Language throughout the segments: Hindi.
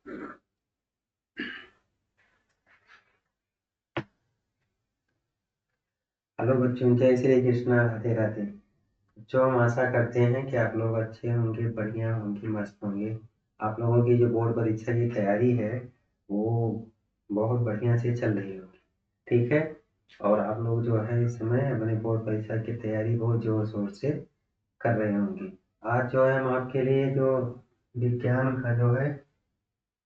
हेलो बच्चों, जय श्री कृष्णा, राधे राधे। बच्चों, हम आशा करते हैं कि आप लोग अच्छे होंगे, बढ़िया होंगे, मस्त होंगे। आप लोगों की जो बोर्ड परीक्षा की तैयारी है वो बहुत बढ़िया से चल रही होगी। ठीक है। और आप लोग जो है इस समय अपने बोर्ड परीक्षा की तैयारी बहुत जोर शोर से कर रहे होंगे। आज जो है हम आपके लिए जो विज्ञान का जो है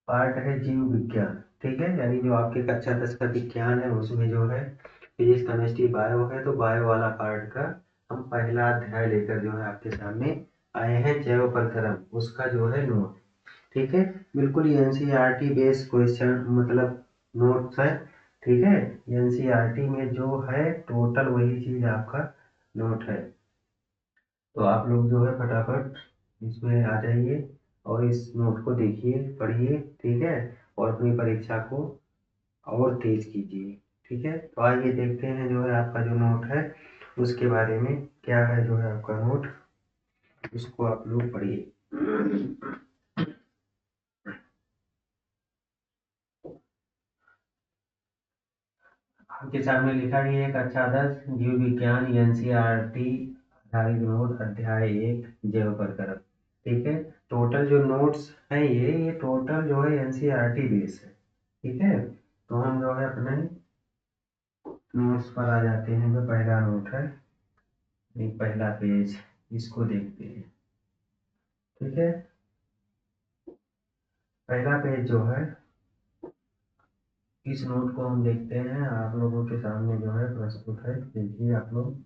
पार्ट है जीव विज्ञान। ठीक है, यानी जो आपके कक्षा 10 का विज्ञान है उसमें जो है फिजिक्स, केमिस्ट्री, बायो है, तो बायो वाला पार्ट का हम पहला अध्याय लेकर जो है आपके सामने आए हैं, जैव प्रकरण, उसका जो है नोट। ठीक है। बिल्कुल एनसीईआरटी बेस्ड क्वेश्चन, मतलब नोट्स है। ठीक है। एनसीईआरटी में जो है टोटल वही चीज आपका नोट है। तो आप लोग जो है फटाफट इसमें आ जाइए और इस नोट को देखिए, पढ़िए। ठीक है। और अपनी परीक्षा को और तेज कीजिए। ठीक है। तो आइए देखते हैं जो है आपका जो नोट है उसके बारे में क्या है। जो है आपका नोट, उसको आप लोग पढ़िए। आपके सामने लिखा ही है कक्षा 10 जीव विज्ञान एनसीईआरटी आधारित नोट अध्याय 1 जैव प्रकरण। ठीक है। टोटल जो नोट्स हैं ये टोटल जो है एनसीईआरटी बेस है। ठीक है। तो हम जो है अपने नोट्स पर आ जाते हैं। जो पहला नोट है, ये पहला पेज, इसको देखते हैं। ठीक है। पहला पेज जो है, इस नोट को हम देखते हैं। आप लोगों के सामने जो है प्रस्तुत है, देखिए आप लोग।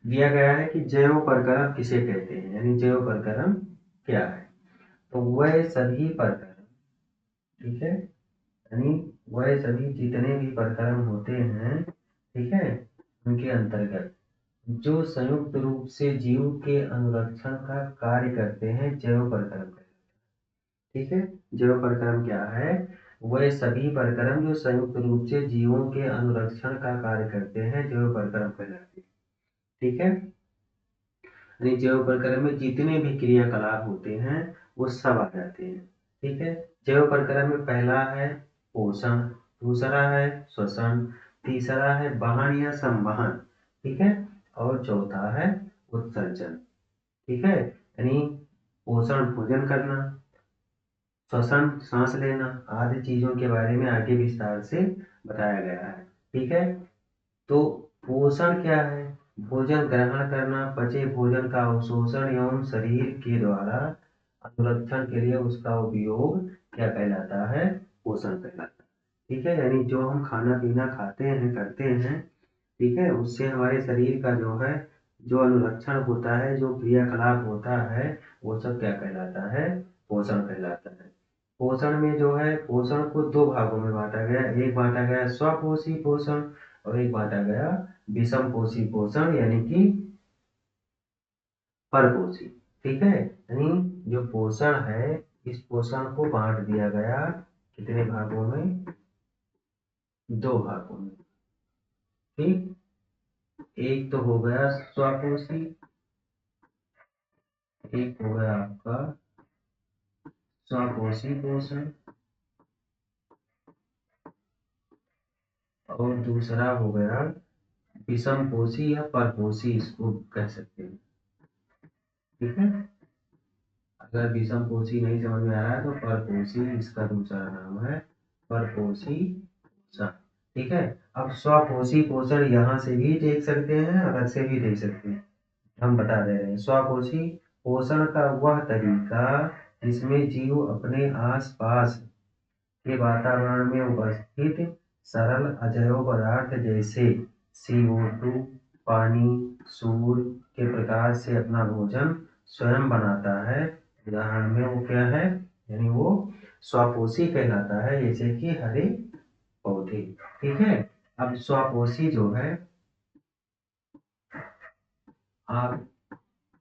दिया गया है कि जैव प्रकरण किसे कहते हैं, यानी जैव प्रकरण क्या है। तो वह सभी प्रकरण, ठीक है, यानी वह सभी जितने भी प्रकरण होते हैं, ठीक है, उनके अंतर्गत जो संयुक्त रूप से जीव के अनुरक्षण का कार्य करते हैं, जैव प्रकरण कहलाते हैं। ठीक है। जैव प्रकरण क्या है? वह सभी प्रकरण जो संयुक्त रूप से जीवों के अनुरक्षण का कार्य करते हैं, जैव प्रकरण कहलाते हैं। ठीक है। यानी जैव प्रकरण में जितने भी क्रियाकलाप होते हैं वो सब आ जाते हैं। ठीक है। जैव प्रकरण में पहला है पोषण, दूसरा है श्वसन, तीसरा है वहन या संवहन, ठीक है, और चौथा है उत्सर्जन। ठीक है। यानी पोषण भोजन करना, श्वसन सांस लेना, आदि चीजों के बारे में आगे विस्तार से बताया गया है। ठीक है। तो पोषण क्या है? भोजन ग्रहण करना, पचे भोजन का अवशोषण एवं शरीर के द्वारा अनुरक्षण के लिए उसका उपयोग क्या कहलाता है? पोषण कहलाता है। ठीक है। यानी जो हम खाना पीना खाते हैं, करते हैं, ठीक है, उससे हमारे शरीर का जो है जो अनुरक्षण होता है, जो क्रियाकलाप होता है, वो सब क्या कहलाता है? पोषण कहलाता है। पोषण में जो है, पोषण को दो भागों में बांटा गया। एक बांटा गया स्वपोषी पोषण और एक बांटा गया विषम पोषी पोषण, यानी कि परपोषी। ठीक है। यानी जो पोषण है, इस पोषण को बांट दिया गया कितने भागों में? दो भागों में। ठीक। एक तो हो गया स्वपोषी, एक हो गया आपका स्वपोषी पोषण, और दूसरा हो गया विषम पोषी या परपोषी, इसको कह सकते हैं। ठीक है। अगर विषम पोषी नहीं समझ में आ रहा है तो परपोषी इसका दूसरा नाम है, परपोषी पोषण। ठीक है। अब स्वपोषी पोषण यहाँ से भी देख सकते हैं, अलग से भी देख सकते हैं। हम बता दे रहे हैं, स्वपोषी पोषण का वह तरीका जिसमें जीव अपने आसपास के वातावरण में उपस्थित सरल अजैव पदार्थ जैसे CO2, पानी, सूर्य के प्रकाश से अपना भोजन स्वयं बनाता है। उदाहरण में वो क्या है? यानी वो स्वपोषी कहलाता है, जैसे कि हरे पौधे। ठीक है। अब स्वपोषी जो है, आप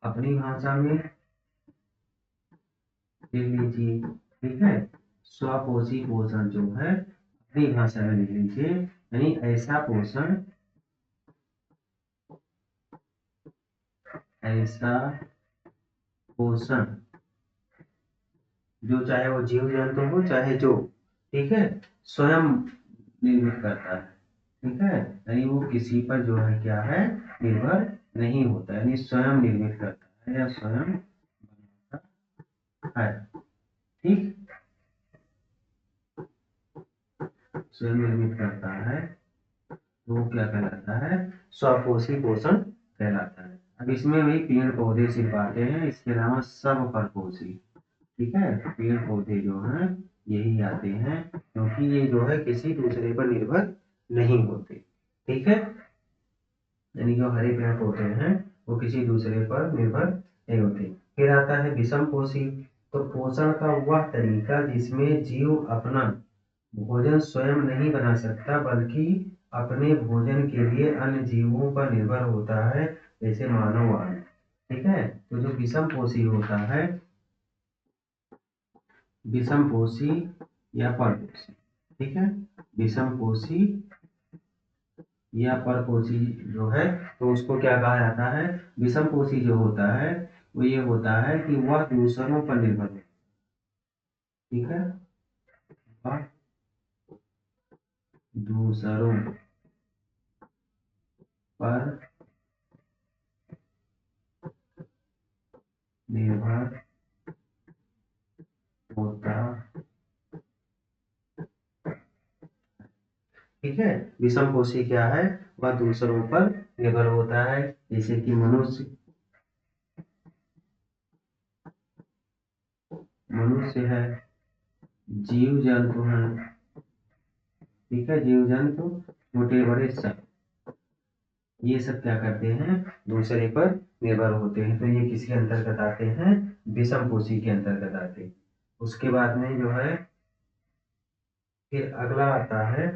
अपनी भाषा में लिख लीजिए। ठीक है। स्वपोषी पोषण जो है अपनी भाषा में लिख लीजिए, यानी ऐसा पोषण, ऐसा पोषण जो चाहे वो जीव जंतु हो चाहे जो, ठीक है, स्वयं निर्मित करता है, ठीक है, यानी वो किसी पर जो है क्या है, निर्भर नहीं होता है, यानी स्वयं निर्मित करता है या स्वयं बनाता है, ठीक, स्वयं निर्मित करता है तो वो क्या कहलाता है, स्वपोषी पोषण कहलाता है। अब इसमें भी पेड़ पौधे सिर्फ आते हैं, इसके अलावा सब परपोषी, ठीक है, पेड़ पौधे जो हैं यही आते हैं, क्योंकि ये जो है किसी दूसरे पर निर्भर नहीं होते, ठीक है, यानी जो हरे पेड़ पौधे हैं वो किसी दूसरे पर निर्भर नहीं होते। फिर आता है विषम पोषी, तो पोषण का वह तरीका जिसमें जीव अपना भोजन स्वयं नहीं बना सकता बल्कि अपने भोजन के लिए अन्य जीवों पर निर्भर होता है, जैसे मानव आदि, ठीक है, तो जो विषम पोषी होता है, विषम पोषी या परपोषी, ठीक है, विषम पोषी या परपोषी जो है, तो उसको क्या कहा जाता है, विषम पोषी जो होता है वो ये होता है कि वह दूसरों पर निर्भर है, ठीक है, वह दूसरों पर निर्भर होता, ठीक है, विषम पोषी क्या है, वह दूसरों पर निर्भर होता है, जैसे कि मनुष्य, मनुष्य है, जीव जंतु है, ठीक है, जीव जंतु छोटे बड़े सब, ये सब क्या करते हैं, दूसरे पर निर्भर होते हैं, तो ये किसके अंतर्गत आते हैं, विषम पोषी के अंतर्गत आते हैं। उसके बाद में जो है फिर अगला आता है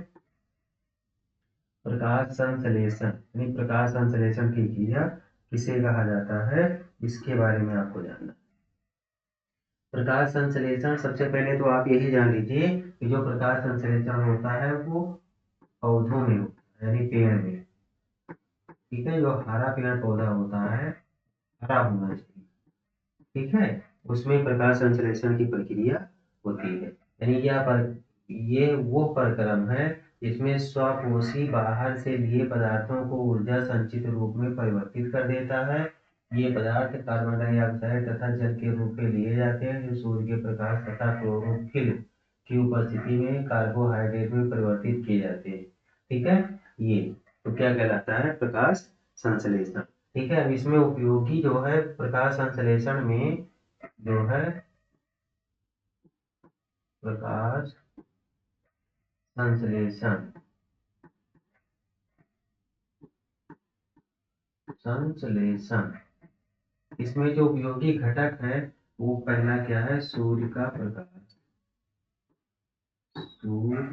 प्रकाश संश्लेषण, यानी प्रकाश संश्लेषण की क्रिया किसे कहा जाता है, इसके बारे में आपको जानना। प्रकाश संश्लेषण सबसे पहले तो आप यही जान लीजिए कि जो प्रकाश संश्लेषण होता है वो पौधों में होता है, यानी पेड़ में, ठीक है, जो हरा पेड़ पौधा होता है हरा होना चाहिए, ठीक है, उसमें प्रकाश संश्लेषण की प्रक्रिया होती है, यानी ये वो प्रक्रम है जिसमें स्वपोषी बाहर से लिए पदार्थों को ऊर्जा संचित रूप में परिवर्तित कर देता है। ये पदार्थ कार्बन डाइऑक्साइड तथा जल के रूप में लिए जाते हैं, जो सूर्य के प्रकाश तथा क्लोरोफिल की उपस्थिति में कार्बोहाइड्रेट में परिवर्तित किए जाते हैं, ठीक है, ये तो क्या कहलाता है, प्रकाश संश्लेषण, ठीक है। अब इसमें उपयोगी जो है प्रकाश संश्लेषण में जो है प्रकाश संश्लेषण, संश्लेषण इसमें जो उपयोगी घटक है वो पहला क्या है, सूर्य का प्रकाश, सूर्य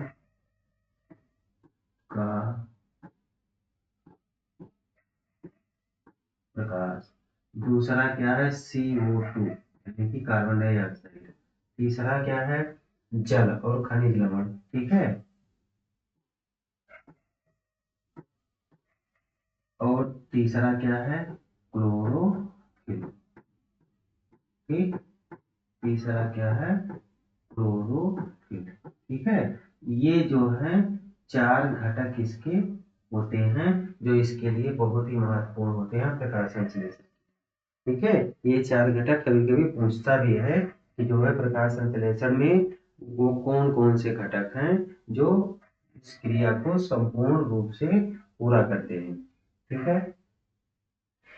का प्रकाश, दूसरा क्या है CO2 यानी कि कार्बन डाइऑक्साइड, तीसरा क्या है जल और खनिज लवण, ठीक है, और तीसरा क्या है क्लोरोफिल, ठीक, तीसरा क्या है क्लोरोफिल, ठीक है, ये जो है चार घटक इसके होते हैं जो इसके लिए बहुत ही महत्वपूर्ण होते हैं प्रकाश संश्लेषण, ठीक है, ये चार घटक कभी कभी पूछता भी है कि जो है प्रकाश संश्लेषण में वो कौन कौन से घटक हैं जो इस क्रिया को संपूर्ण रूप से पूरा करते हैं, ठीक है,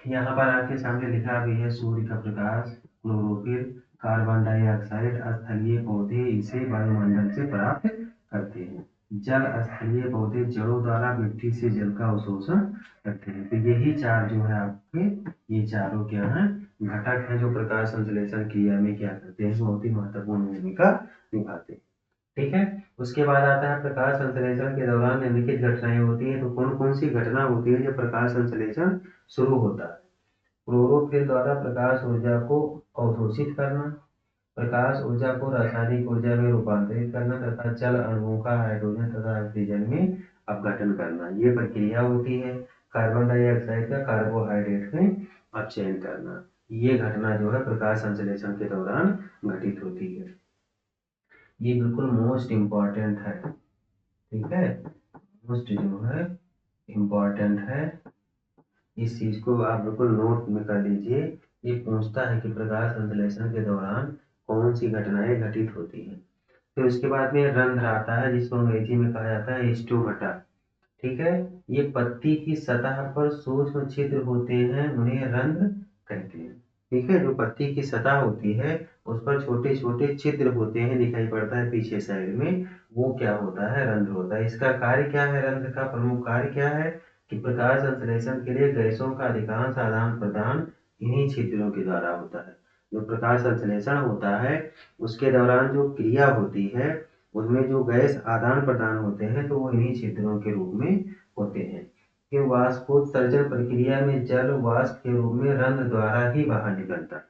यहाँ पर आपके सामने लिखा भी है सूर्य का प्रकाश, क्लोरोफिल, कार्बन डाइऑक्साइड, स्थलीय पौधे इसे वायुमंडल से प्राप्त करते हैं, जल स्थलीय पौधे जड़ों द्वारा मिट्टी से जल का अवशोषण करते हैं, तो यही चार जो है आपके, ये चारों क्या है घटक हैं जो प्रकाश संश्लेषण क्रिया में क्या करते हैं, बहुत ही महत्वपूर्ण भूमिका निभाते हैं, ठीक है। उसके बाद आता है प्रकाश संश्लेषण के दौरान निम्नलिखित घटनाएं होती हैं, तो कौन कौन सी घटना होती है जब प्रकाश संश्लेषण शुरू होता है, क्लोरोफिल द्वारा प्रकाश ऊर्जा को अवशोषित करना, प्रकाश ऊर्जा को रासायनिक ऊर्जा में रूपांतरित करना तथा जल अणुओं का हाइड्रोजन तथा ऑक्सीजन में अपघटन करना, ये प्रक्रिया होती है। कार्बन डाइऑक्साइड का कार्बोहाइड्रेट में अपचयन करना, ये घटना जो है प्रकाश संश्लेषण के दौरान घटित होती है, ये बिल्कुल मोस्ट इम्पॉर्टेंट है, ठीक है, मोस्ट जो है इम्पॉर्टेंट है। इस चीज को आप बिल्कुल नोट में कर लीजिए। ये पूछता है कि प्रकाश संश्लेषण के दौरान कौन सी घटनाएं घटित होती हैं। फिर उसके बाद में रंध्र आता है, जिसको अंग्रेजी में कहा जाता है स्टोमटा, ठीक है। ये पत्ती की सतह पर सूक्ष्म छिद्र होते हैं, उन्हें रंध्र कहते हैं, ठीक है। जो पत्ती की सतह होती है उस पर छोटे छोटे छिद्र होते हैं, दिखाई पड़ता है पीछे साइड में, वो क्या होता है, रंध्र होता है। इसका कार्य क्या है, रंध्र का प्रमुख कार्य क्या है कि प्रकाश संश्लेषण के लिए गैसों का अधिकांश आदान प्रदान इन्हीं छिद्रों के द्वारा होता है। जो प्रकाश संश्लेषण होता है उसके दौरान जो क्रिया होती है उसमें जो गैस आदान प्रदान होते हैं तो वो इन्हीं छिद्रों के रूप में होते हैं। फिर वाष्पोत्सर्जन प्रक्रिया में जल वाष्प के रूप में रंध्र द्वारा ही बाहर निकलता है,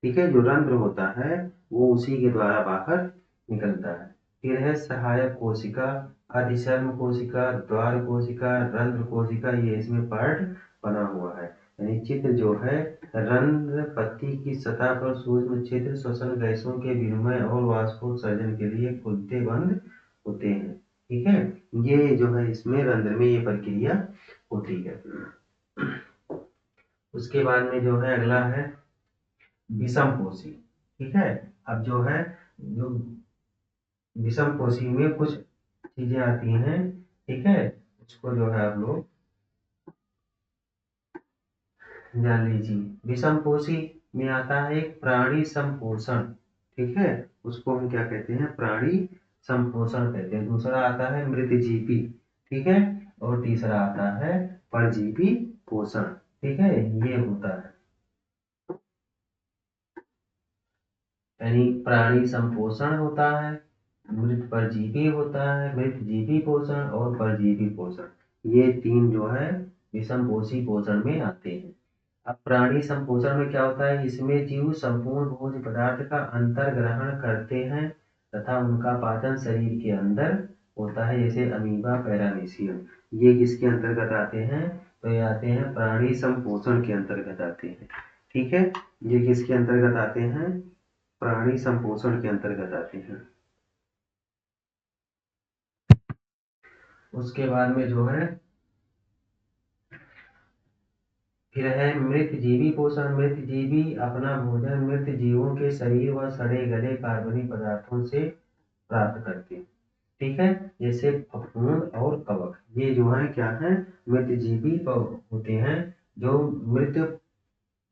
ठीक है। जो रंध्र होता है वो उसी के द्वारा बाहर निकलता है। फिर है सहायक कोशिका, अधिशर्म कोशिका, द्वार कोशिका, रंध्र कोशिका, ये इसमें पार्ट बना हुआ है। यानी चित्र जो है, रंध्र पत्ती की सतह पर सूक्ष्म छिद्र श्वसन गैसों के विनिमय और वाष्पोत्सर्जन के लिए खुलते बंद होते हैं, ठीक है। ये जो है इसमें रंध्र में ये प्रक्रिया होती है। उसके बाद में जो है अगला है विषम कोशी, ठीक है। अब जो है जो विषम कोशी में कुछ चीजें आती हैं, ठीक है, उसको जो है आप लोग जान लीजिए। विषम कोशी में आता है एक प्राणी संपोषण, ठीक है, उसको हम क्या कहते हैं, प्राणी संपोषण कहते हैं। दूसरा आता है मृतजीवी, ठीक है, और तीसरा आता है परजीवी पोषण, ठीक है। ये होता है, यानी प्राणी संपोषण होता है, मृत परजीवी होता है, मृत जीवी पोषण और परजीवी पोषण, ये तीन जो है विषम पोषी पोषण में आते हैं। अब प्राणी संपोषण में क्या होता है, इसमें जीव संपूर्ण भोज्य पदार्थ का अंतर ग्रहण करते हैं तथा उनका पाचन शरीर के अंदर होता है, जैसे अमीबा, पैरामीशियम, ये किसके अंतर्गत आते हैं, तो ये आते हैं प्राणी संपोषण के अंतर्गत आते हैं, ठीक है। ये किसके अंतर्गत आते हैं, प्राणी संपोषण के अंतर्गत आते हैं। उसके बाद में जो है फिर है मृत जीवी पोषण। मृत जीवी अपना भोजन मृत जीवों के शरीर व सड़े गले कार्बनिक पदार्थों से प्राप्त करते हैं, ठीक है, जैसे फफूंद और कवक, ये जो है क्या है, मृत जीवी होते हैं, जो मृत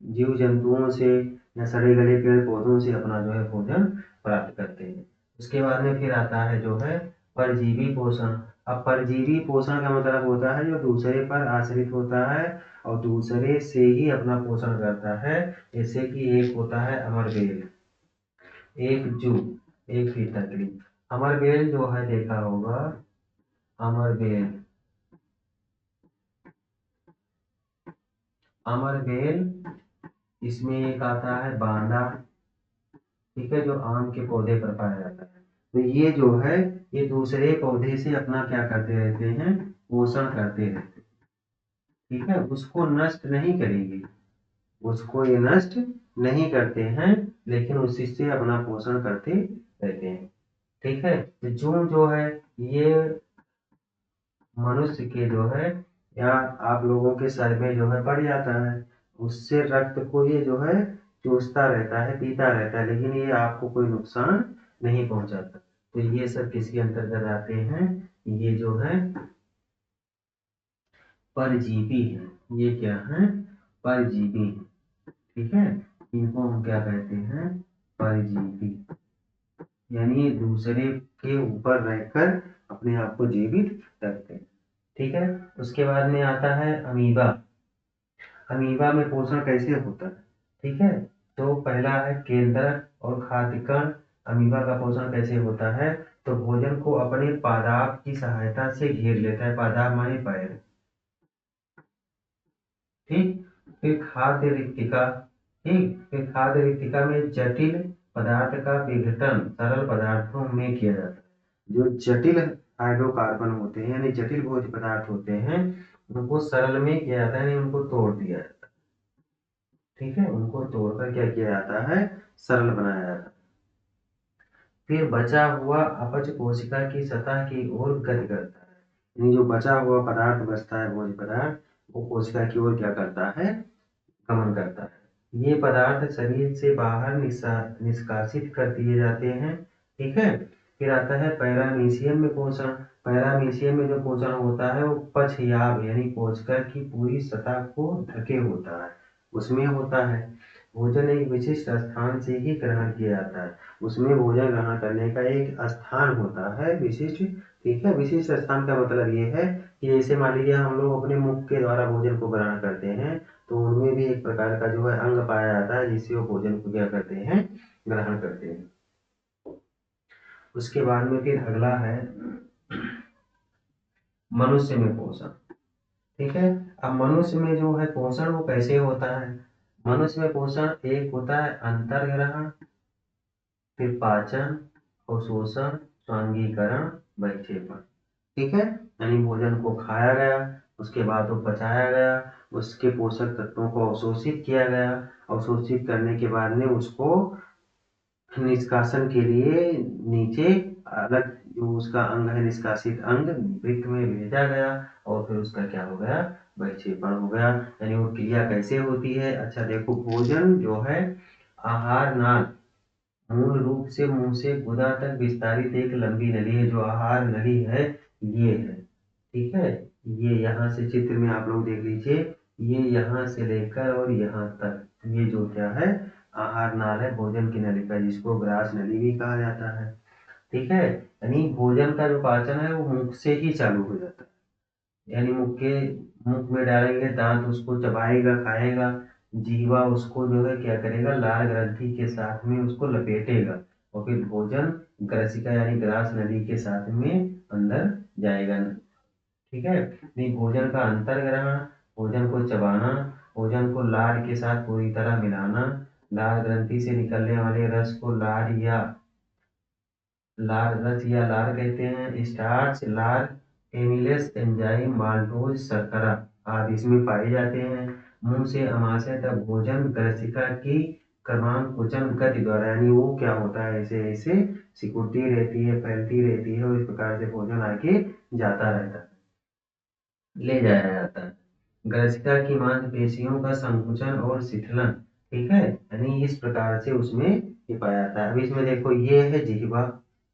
जीव जंतुओं से या सड़े गले पेड़ पौधों से अपना जो है भोजन प्राप्त करते हैं। उसके बाद में फिर आता है जो है परजीवी पोषण। अब परजीवी पोषण का मतलब होता है जो दूसरे पर आश्रित होता है और दूसरे से ही अपना पोषण करता है, जैसे कि एक होता है अमरबेल, एक जू, एक हितग्री। अमरबेल जो है देखा होगा, अमरबेल, अमरबेल, इसमें एक आता है बांदा, ठीक है, जो आम के पौधे पर पाया जाता है। तो ये जो है ये दूसरे पौधे से अपना क्या करते रहते हैं, पोषण करते रहते हैं, ठीक है, उसको नष्ट नहीं करेंगे, उसको ये नष्ट नहीं करते हैं, लेकिन उसी से अपना पोषण करते रहते हैं, ठीक है। तो जो है ये मनुष्य के जो है या आप लोगों के सर में जो है बढ़ जाता है, उससे रक्त को ये जो है चूसता रहता है, पीता रहता है, लेकिन ये आपको कोई नुकसान नहीं पहुंचाता। तो ये सब किसके अंतर्गत आते हैं, ये जो है परजीवी है, ये क्या है, परजीवी है, ठीक है। इनको हम क्या कहते हैं, परजीवी, यानी दूसरे के ऊपर रहकर अपने आप को जीवित रखते हैं, ठीक है। उसके बाद में आता है अमीबा। अमीबा में पोषण कैसे होता है, ठीक है। तो पहला है केंद्रक और खाद्य कण। अमीबा का पोषण कैसे होता है, तो भोजन को अपने पादाप की सहायता से घेर लेता है, पादाप माने पैर, ठीक। फिर खाद्य रिक्तिका, ठीक, फिर खाद्य रिक्तिका में जटिल पदार्थ का विघटन सरल पदार्थों में किया जाता है। जो जटिल हाइड्रोकार्बन होते हैं यानी जटिल भोज्य पदार्थ होते हैं उनको सरल में किया जाता है, यानी उनको तोड़ दिया जाता है, ठीक है, उनको तोड़कर क्या किया जाता है, सरल बनाया जाता है। फिर बचा हुआ अपच कोशिका की सतह की ओर गति करता है, यानी जो बचा हुआ पदार्थ बचता है भोज्य पदार्थ, वो कोशिका की ओर क्या करता है, गमन करता है। ये पदार्थ शरीर से बाहर निष्कासित कर दिए जाते हैं। ठीक है। फिर आता है पैरामीशियम में पोषण। पैरामीशियम में जो पोषण होता है वो पक्षयाभ यानी कोशिका की पूरी सतह को ढके होता है, उसमें होता है। भोजन एक विशिष्ट स्थान से ही ग्रहण किया जाता है, उसमें भोजन ग्रहण करने का एक स्थान होता है विशिष्ट। ठीक है। विशिष्ट स्थान का मतलब ये है कि जैसे मान लीजिए हम लोग अपने मुख के द्वारा भोजन को ग्रहण करते हैं, तो उनमें भी एक प्रकार का जो है अंग पाया जाता है जिससे वो भोजन को क्या करते हैं, ग्रहण करते हैं। उसके बाद में फिर अगला है मनुष्य में पोषण। ठीक है। अब मनुष्य में जो है पोषण वो कैसे होता है, मनुष्य में पोषण एक होता है अंतर्ग्रहण, फिर पाचन, अवशोषण, स्वांगीकरण, विक्षेपण। ठीक है। यानी भोजन को खाया गया, उसके बाद वो पचाया गया, उसके पोषक तत्वों को अवशोषित किया गया, अवशोषित करने के बाद में उसको निष्कासन के लिए नीचे अलग जो उसका अंग है, निष्कासित अंग वृक्क में भेजा गया, और फिर उसका क्या हो गया, विक्षेपण हो गया। यानी वो क्रिया कैसे होती है, अच्छा देखो, भोजन जो है आहार नाल मूल रूप से मुंह से गुदा तक विस्तारित एक लंबी नली है, जो आहार नली है ये है। ठीक है। ये यहाँ से चित्र में आप लोग देख लीजिए, ये यहाँ से लेकर और यहाँ तक ये जो क्या है, आहार नाल है, भोजन की नलिका, जिसको ग्रास नली भी कहा जाता है। ठीक है। यानी भोजन का जो पाचन है वो मुख से ही चालू हो जाता है, यानी मुख में डालेंगे, दांत उसको चबाएगा, खाएगा, जीवा उसको जो है क्या करेगा, लाल ग्रंथि के साथ में उसको लपेटेगा, और फिर भोजन ग्रसिका यानी ग्रास नली के साथ में अंदर जाएगा। ठीक है। नहीं, भोजन का अंतर्ग्रहण, भोजन को चबाना, भोजन को लार के साथ पूरी तरह मिलाना, लार ग्रंथि से निकलने वाले रस को लार रस या लार कहते हैं। स्टार्च, लार, एमिलेस एंजाइम, माल्टोज, शर्करा आदि इसमें पाए जाते हैं। मुंह से अमाशय तक भोजन ग्रसिका की क्रमांकुचन गति द्वारा, यानी वो क्या होता है, ऐसे ऐसे सिकुड़ती रहती है, फैलती रहती है, और इस प्रकार से भोजन आगे जाता रहता है, ले जाया जाता है। ग्रसिका की मांसपेशियों का संकुचन और शिथिलन। ठीक है। यानी इस प्रकार से उसमें ये पाया जाता है। अब इसमें देखो, ये है जिह्वा,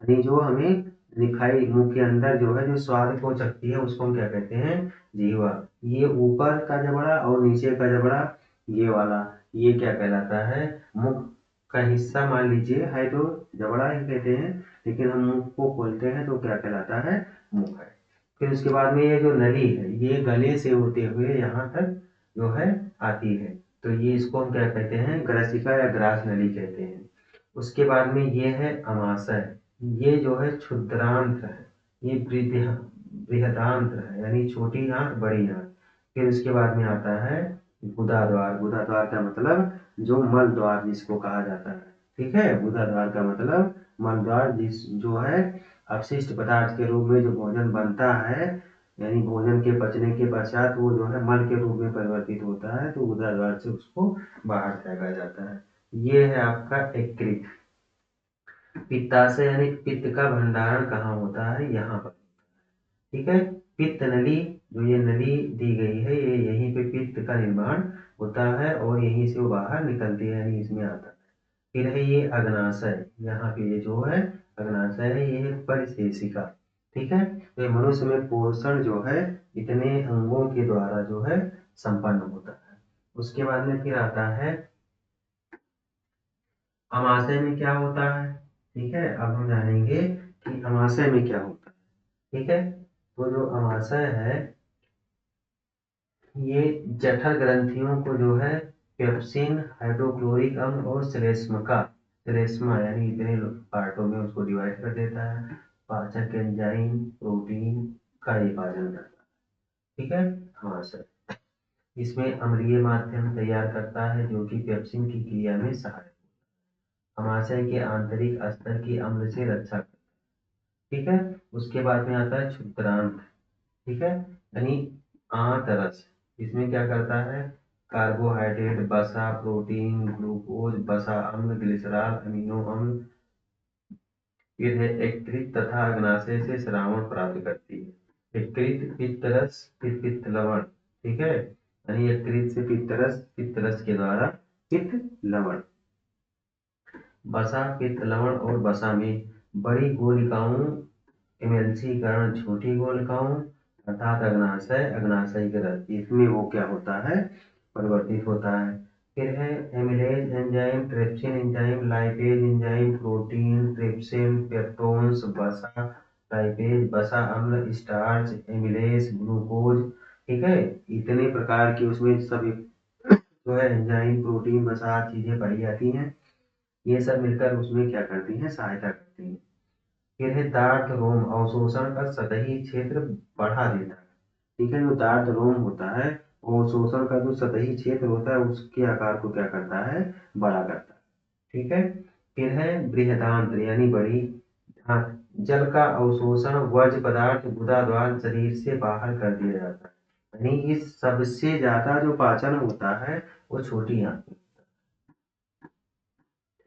यानी जो हमें दिखाई मुंह के अंदर जो है जो स्वाद को चखती है, उसको हम क्या कहते हैं, जिह्वा। ये ऊपर का जबड़ा और नीचे का जबड़ा, ये वाला, ये क्या कहलाता है, मुख का हिस्सा मान लीजिए है तो जबड़ा ही कहते हैं, लेकिन हम मुख को खोलते हैं तो क्या कहलाता है, मुख है। फिर उसके बाद में ये जो नली है, ये गले से होते हुए यहाँ तक जो है आती है, तो ये इसको हम क्या कहते हैं, ग्रसिका या ग्रास नली कहते हैं। उसके बाद में ये है अमाशय, ये जो है क्षुद्रांत है, ये बृहदांत है, यानी छोटी आंत बड़ी आंत। फिर उसके बाद में आता है गुदा द्वार। गुदा द्वार का मतलब जो मल द्वार जिसको कहा जाता है। ठीक है। गुदा द्वार का मतलब मल द्वार, जिस जो है अपशिष्ट पदार्थ के रूप में जो भोजन बनता है, यानी भोजन के पचने के पश्चात वो जो है मल के रूप में परिवर्तित होता है, तो गुदा द्वार से उसको बाहर फेंका जाता है। ये है आपका यकृत। पित्ताशय यानी पित्त का भंडारण कहाँ होता है, यहाँ पर। ठीक है। पित्त नली, जो ये नली दी गई है, ये यहीं पे पित्त का निर्माण होता है और यहीं से वो बाहर निकलती है, यानी इसमें आता है। फिर है ये अग्नाशय, यहाँ पे ये जो है अग्नाशय है, ये है परिशेषिका। ठीक है। तो ये मनुष्य में पोषण जो है इतने अंगों के द्वारा जो है संपन्न होता है। उसके बाद में फिर आता है अमाशय में क्या होता है। ठीक है। अब हम जानेंगे कि अमाशय में क्या होता है। ठीक है। तो जो अमाशय है, ये जठर ग्रंथियों को जो है पेप्सिन, हाइड्रोक्लोरिक अम्ल और श्लेष्मा यानी इतने पार्टों में उसको डिवाइड कर देता है। पाचक एंजाइम प्रोटीन का ये पाचन करता है। ठीक है। हाँ सर। इसमें अम्लीय माध्यम तैयार करता है जो कि पेप्सिन की क्रिया में सहायक, अमाशय के आंतरिक स्तर की अम्ल से रक्षा करता है। ठीक है। उसके बाद में आता है क्षुद्रांत। ठीक है। यानी आंत रस, इसमें क्या करता है, कार्बोहाइड्रेट, वसा, प्रोटीन, ग्लूकोज, वसा अम्ल, ग्लिसरॉल, अमीनो अम्ल, फिर है यकृत तथा अग्नाशय से श्रावण प्राप्त करती है। यकृत पित्तरस फिर पित्त लवण, ठीक है, यानी यकृत से पित्तरस, पित्तरस के द्वारा पित्त लवण। वसा, पित्त लवण और वसा में बड़ी गोलिकाओं एमएलसी-करण छोटी गोलिकाओं अर्थात अग्नाशय, अग्नाशय के रस, इसमें वो क्या होता है, परिवर्तित होता है। फिर है amylase enzyme, trypsin enzyme, lipase enzyme, protein, trypsin, peptones, वसा, लाइपेज, वसा अम्ल, स्टार्च, एमिलेज, ग्लूकोज, ठीक है, इतने प्रकार की उसमें सब जो है एंजाइम, प्रोटीन, वसा चीजें पाई जाती हैं। ये सब मिलकर उसमें क्या करती हैं, सहायता करती हैं। फिर है दार्थ रोम, अवशोषण का सतही क्षेत्र बढ़ा देता है, ठीक है, जो दार्थ रोम होता है अवशोषण का जो सतही क्षेत्र होता है उसके आकार को क्या करता है, बड़ा करता है, ठीक है। फिर है बृहदांत्र यानी बड़ी आंत, जल का अवशोषण वर्ज्य पदार्थ गुदा द्वारा शरीर से बाहर कर दिया जाता है, यानी इस सबसे ज्यादा जो पाचन होता है वो छोटी आंत में,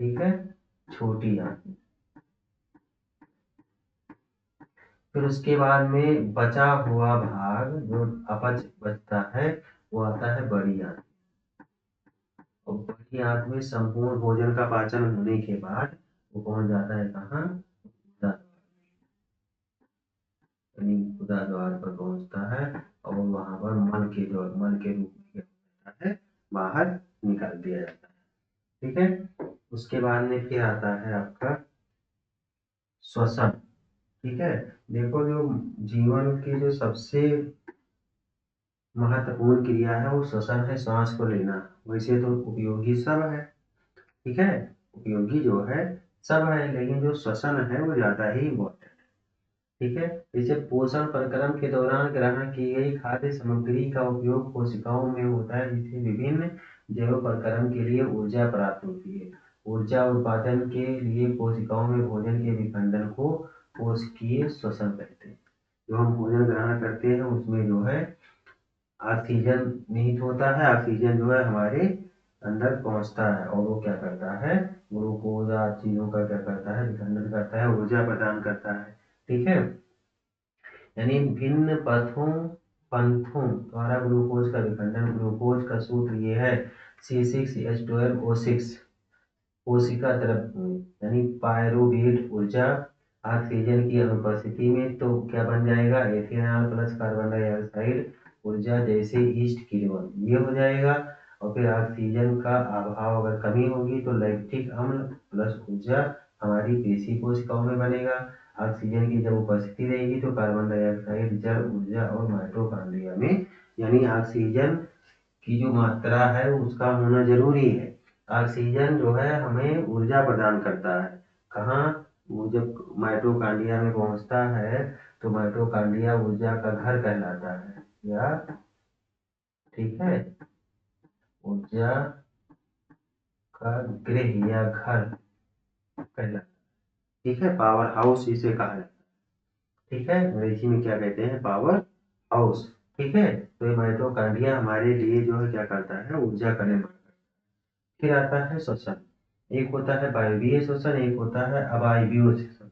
ठीक है, छोटी आंत में। फिर उसके बाद में बचा हुआ भाग जो अपच बचता है वो आता है बड़ी आंत। और बड़ी आंत में संपूर्ण भोजन का पाचन होने के बाद वो पहुंच जाता है कहाँ, गुदा, यानी गुदा द्वार पर पहुंचता है और वहां पर मल के रूप में क्या होता है, बाहर निकाल दिया जाता है, ठीक है। उसके बाद में फिर आता है आपका श्वसन, ठीक है। देखो जो जीवन की जो सबसे महत्वपूर्ण क्रिया है वो श्वसन है, सांस को लेना। वैसे तो उपयोगी सब है, ठीक है, उपयोगी जो है सब है, लेकिन जो श्वसन है वो ज्यादा ही इम्पोर्टेंट है, ठीक है। जैसे पोषण प्रक्रम के दौरान ग्रहण की गई खाद्य सामग्री का उपयोग कोशिकाओं में होता है, जिससे विभिन्न जैव प्रक्रम के लिए ऊर्जा प्राप्त होती है। ऊर्जा उत्पादन के लिए कोशिकाओं में भोजन के विखंडन को कोशिकीय श्वसन कहते हैं। जो हम भोजन ग्रहण करते हैं उसमें जो है ऑक्सीजन निहित होता है, ऑक्सीजन जो है हमारे अंदर पहुंचता है और वो क्या करता है, ग्लूकोज आदि चीजों का क्या करता है, विखंडन करता है, ऊर्जा प्रदान करता है, ठीक है। यानी भिन्न पंथों द्वारा ग्लूकोज का विखंडन। ग्लूकोज का सूत्र ये है C6H12O6, कोशिका द्रव्य यानी पायरुवेट ऊर्जा ऑक्सीजन की अनुपस्थिति में तो क्या बन जाएगा, एथेनॉल प्लस कार्बन डाइऑक्साइड ऊर्जा जैसे ईस्ट कीटोन ये हो जाएगा। और फिर ऑक्सीजन का अभाव अगर कमी होगी तो लैक्टिक अम्ल प्लस ऊर्जा हमारी पेशी कोशिकाओं में बनेगा। ऑक्सीजन की जब उपस्थिति रहेगी तो कार्बन डाइऑक्साइड जल ऊर्जा और माइटोकॉन्ड्रिया में, यानी ऑक्सीजन की जो मात्रा है उसका होना जरूरी है। ऑक्सीजन जो है हमें ऊर्जा प्रदान करता है, कहाँ, वो जब माइटोकॉन्ड्रिया में पहुंचता है तो माइटोकॉन्ड्रिया ऊर्जा का घर कहलाता है, या ठीक है, ऊर्जा का गृह या घर कहलाता है, ठीक है, पावर हाउस इसे कहा जाता है, ठीक है, अंग्रेजी में क्या कहते हैं, पावर हाउस, ठीक है। तो ये माइटोकॉन्ड्रिया हमारे लिए जो है क्या करता है, ऊर्जा का निर्माण। फिर आता है श्वसन, एक होता है वायवीय श्वसन, एक होता है अवायवीय श्वसन,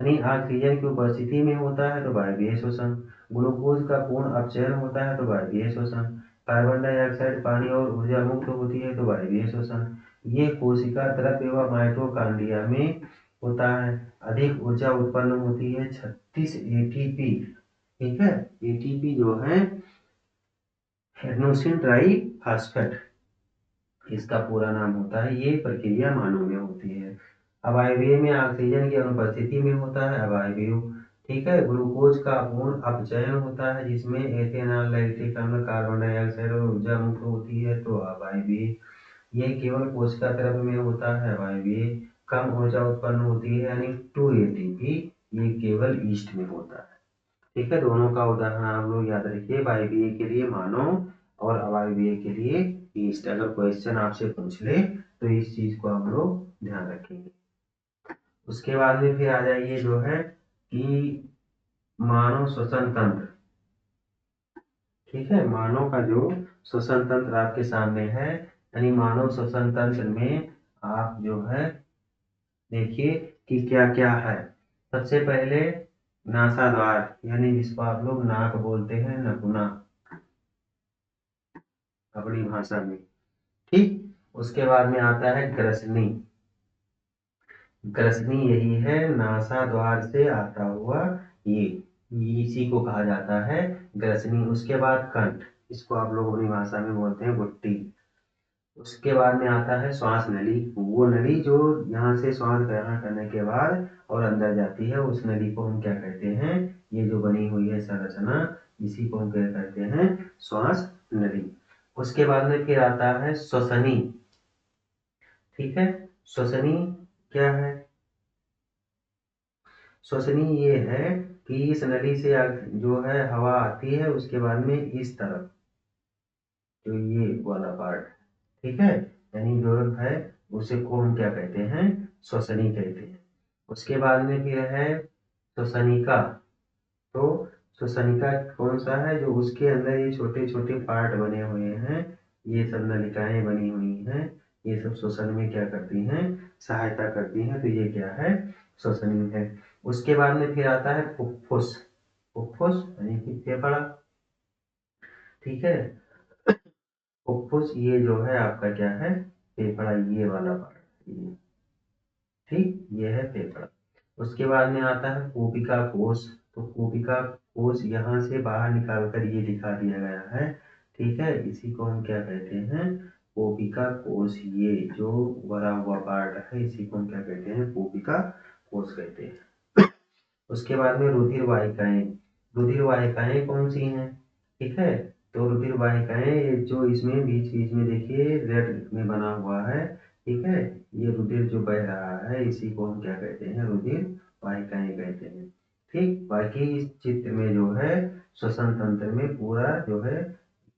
यानी ऑक्सीजन की उपस्थिति में होता है तो वायवीय श्वसन, ग्लूकोज का पूर्ण अपचयन होता है तो वायवीय श्वसन, कार्बन डाइऑक्साइड पानी और ऊर्जा मुक्त होती है तो वायवीय श्वसन। ये कोशिका द्रव्य व माइटोकॉन्ड्रिया में होता है। अधिक ऊर्जा उत्पन्न होती है 36 एटीपी, ठीक है, एटीपी जो है एडेनोसिन ट्राई फास्फेट इसका पूरा नाम होता है। ये प्रक्रिया मानव में होती है। अवायवीय में ऑक्सीजन की अनुपस्थिति में होता है अवायवीय, ठीक है। ग्लूकोज का पूर्ण अपचयन होता है जिसमें एथेनॉल, लैक्टिक अम्ल, कार्बन डाइऑक्साइड और ऊर्जा मुक्त होती है तो अवायवीय। ये केवल कोशिका द्रव्य में होता है अवायवीय। कम ऊर्जा उत्पन्न होती है यानी 2 एटीपी, ये केवल ईस्ट में होता है, ठीक है। दोनों का उदाहरण आप लोग याद रखिए, वायवीय के लिए मानव और अवायवीय के लिए ईस्ट। अगर क्वेश्चन आपसे पूछ ले तो इस चीज को हम लोग ध्यान रखेंगे। उसके बाद में फिर आ जाइए जो है कि मानव श्वसन तंत्र, ठीक है, मानव का जो श्वसन तंत्र आपके सामने है, यानी मानव श्वसन तंत्र में आप जो है देखिए कि क्या क्या है। सबसे पहले नासाद्वार, यानी जिसको आप लोग नाक बोलते हैं, नकुना अपनी भाषा में। ठीक, उसके बाद में आता है ग्रसनी। ग्रसनी यही है नासा द्वार से आता हुआ, ये इसी को कहा जाता है ग्रसनी। उसके बाद कंठ, इसको आप लोग अपनी भाषा में बोलते हैं गुट्टी। उसके बाद में आता है श्वास नली, वो नली जो यहाँ से श्वास ग्रहण करने के बाद और अंदर जाती है, उस नली को हम क्या कहते हैं, ये जो बनी हुई है संरचना, इसी को हम क्या कहते हैं, श्वास नली। उसके बाद में फिर आता है श्वसनी। ठीक है, श्वसनी क्या है, श्वसनी ये है कि इस नली से जो है हवा आती है, उसके बाद में इस तरफ जो ये वाला पार्ट, ठीक है, यानी जो है उसे को हम क्या कहते हैं, श्वसनी कहते हैं। उसके बाद में फिर है श्वसनिका। तो श्वसनिका कौन सा है, जो उसके अंदर ये छोटे छोटे पार्ट बने हुए हैं, ये सब नलिकाएं बनी हुई हैं, ये सब श्वसन में क्या करती हैं, सहायता करती हैं, तो ये क्या है, श्वसनी है। उसके बाद में फिर आता है फुफ्फुस। फुफ्फुस यानी कि फेफड़ा। ठीक है, फुफ्फुस ये जो है आपका क्या है, फेफड़ा, ये वाला पार्ट, ये ठीक, ये है फेफड़ा। उसके बाद में आता है कूपिका कोश। तो कूपिका कोश यहाँ से बाहर निकाल कर ये दिखा दिया गया है, ठीक है, इसी को हम क्या कहते हैं, कोपिका कोश। ये जो भरा हुआ पार्ट है, इसी को हम क्या कहते हैं, कोपिका कोश कहते हैं। उसके बाद में रुधिर वाहिकाएं। रुधिर वाहिकाएं कौन सी हैं, ठीक है, तो रुधिर वाहिकाएं जो इसमें बीच बीच में देखिए रेड में बना हुआ है, ठीक है, ये रुधिर जो बह रहा है, इसी को हम क्या कहते हैं, रुधिर वाहिकाएं कहते हैं। ठीक, बाकी इस चित्र में जो है श्वसन तंत्र में पूरा जो है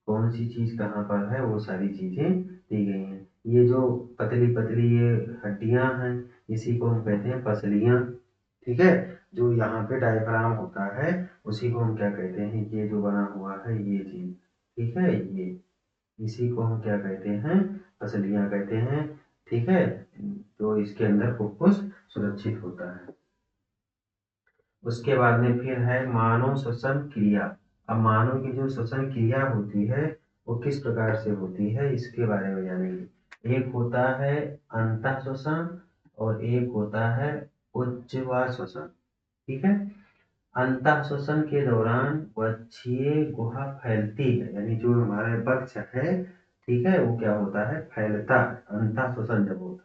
कौन सी चीज कहाँ पर है, वो सारी चीजें दी गई हैं। ये जो पतली पतली ये हड्डियां हैं, इसी को हम कहते हैं पसलियां। ठीक है, जो यहाँ पे डायफ्राम होता है, उसी को हम क्या कहते हैं, ये जो बना हुआ है ये चीज, ठीक है, ये इसी को हम क्या कहते हैं, पसलियां कहते हैं। ठीक है, तो इसके अंदर फुफ्फुस सुरक्षित होता है। उसके बाद में फिर है मानव श्वसन क्रिया। अब मानव की जो श्वसन क्रिया होती है, वो किस प्रकार से होती है, इसके बारे में जानेंगे। एक होता है अंतः श्वसन और एक होता है उच्चवास श्वसन। ठीक है, अंतः श्वसन के दौरान वक्षीय गुहा फैलती है, यानी जो हमारा वक्ष है, ठीक है, वो क्या होता है, फैलता है, अंतः श्वसन जब होता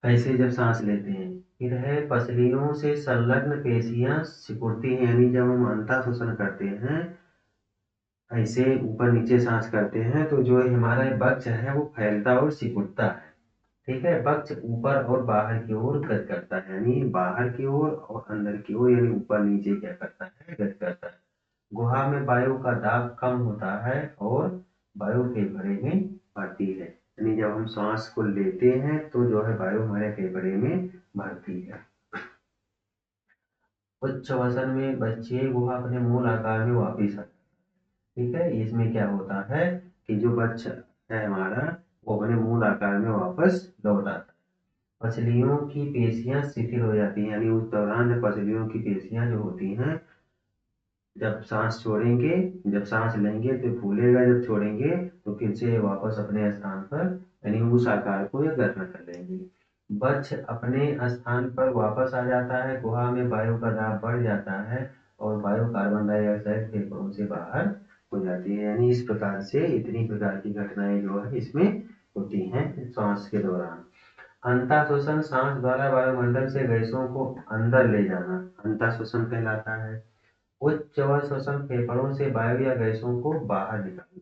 है, ऐसे जब सांस लेते हैं। फिर है पसलियों से संलग्न पेशियां सिकुड़ती हैं, यानी जब हम अंतः श्वसन करते हैं, ऐसे ऊपर नीचे सांस करते हैं, तो जो हमारा वक्ष है वो फैलता और सिकुड़ता है। ठीक है, वक्ष ऊपर और बाहर की ओर गति करता है, यानी बाहर की ओर और अंदर की ओर, यानी ऊपर नीचे क्या करता है, गति करता है। गुहा में वायु का दाब कम होता है और वायु फेफड़े में भरती है, यानी जब हम सांस को लेते हैं तो जो है वायु हमारे फेफड़े में भरती है। उच्च वसन में बच्चे गुहा अपने मूल आकार में वापिस आता है। ठीक है, इसमें क्या होता है कि जो बच्चा है हमारा, वो अपने मूल आकार में वापस लौट आता है। पसलियों की पेशियां शिथिल हो जाती हैं, यानी उस दौरान जब पसलियों की पेशियां जो होती हैं, जब सांस छोड़ेंगे, जब सांस लेंगे तो फूलेगा, जब छोड़ेंगे तो फिर से वापस अपने स्थान पर, यानी उस आकार को यह ग्रहण कर लेंगे। वृक्ष अपने स्थान पर वापस आ जाता है, गुहा में वायु का दाब बढ़ जाता है और वायु कार्बन डाइऑक्साइड फेफड़ों से बाहर हो जाती है। यानी इस प्रकार से इतनी प्रकार की घटनाएं जो है इसमें होती हैं सांस के दौरान। अंतः श्वसन सांस द्वारा वायुमंडल से गैसों को अंदर ले जाना अंतः श्वसन कहलाता है। उच्च श्वसन फेफड़ों से वायु या गैसों को बाहर निकालना।